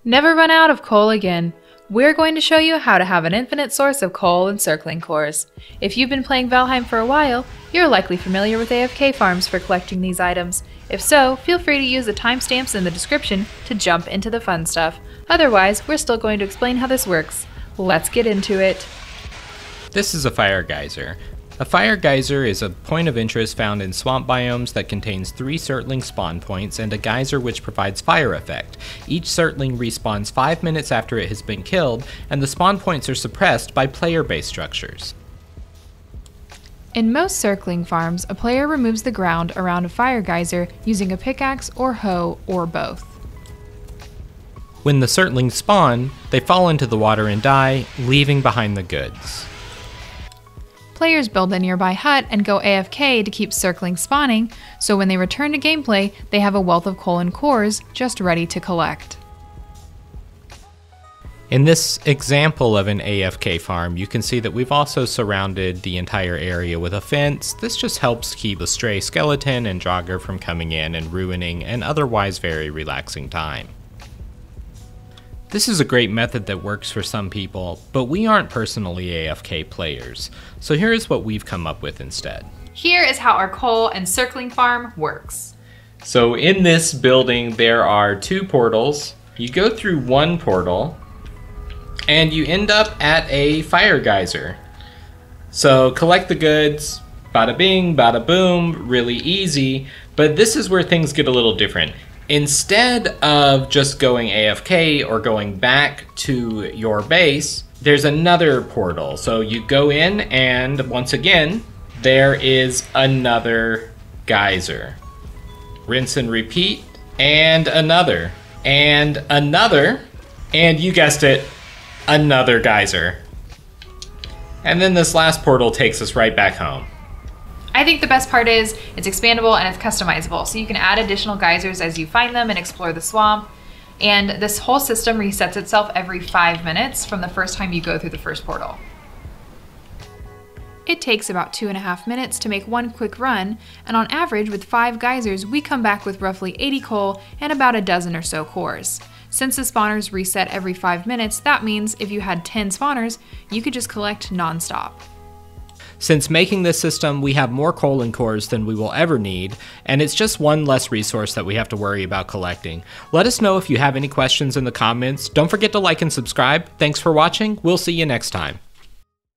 Never run out of coal again. We're going to show you how to have an infinite source of coal and circling cores. If you've been playing Valheim for a while, you're likely familiar with AFK Farms for collecting these items. If so, feel free to use the timestamps in the description to jump into the fun stuff. Otherwise, we're still going to explain how this works. Let's get into it. This is a fire geyser. A fire geyser is a point of interest found in swamp biomes that contains 3 Surtling spawn points and a geyser which provides fire effect. Each Surtling respawns 5 minutes after it has been killed, and the spawn points are suppressed by player-based structures. In most Surtling farms, a player removes the ground around a fire geyser using a pickaxe or hoe or both. When the Surtlings spawn, they fall into the water and die, leaving behind the goods. Players build a nearby hut and go AFK to keep Surtling spawning, so when they return to gameplay, they have a wealth of coal and cores just ready to collect. In this example of an AFK farm, you can see that we've also surrounded the entire area with a fence. This just helps keep a stray skeleton and jogger from coming in and ruining an otherwise very relaxing time. This is a great method that works for some people, but we aren't personally AFK players, so here's what we've come up with instead. Here is how our coal and circling farm works. So in this building there are 2 portals. You go through one portal and you end up at a fire geyser. So collect the goods, bada bing, bada boom, really easy, but this is where things get a little different. Instead of just going AFK or going back to your base, there's another portal. So you go in and once again, there is another geyser. Rinse and repeat, and another, and another, and you guessed it, another geyser. And then this last portal takes us right back home. I think the best part is it's expandable and it's customizable, so you can add additional geysers as you find them and explore the swamp. And this whole system resets itself every 5 minutes from the first time you go through the first portal. It takes about 2.5 minutes to make one quick run, and on average with 5 geysers we come back with roughly 80 coal and about a dozen or so cores. Since the spawners reset every 5 minutes, that means if you had 10 spawners, you could just collect non-stop. Since making this system, we have more coal and cores than we will ever need, and it's just one less resource that we have to worry about collecting. Let us know if you have any questions in the comments. Don't forget to like and subscribe. Thanks for watching. We'll see you next time.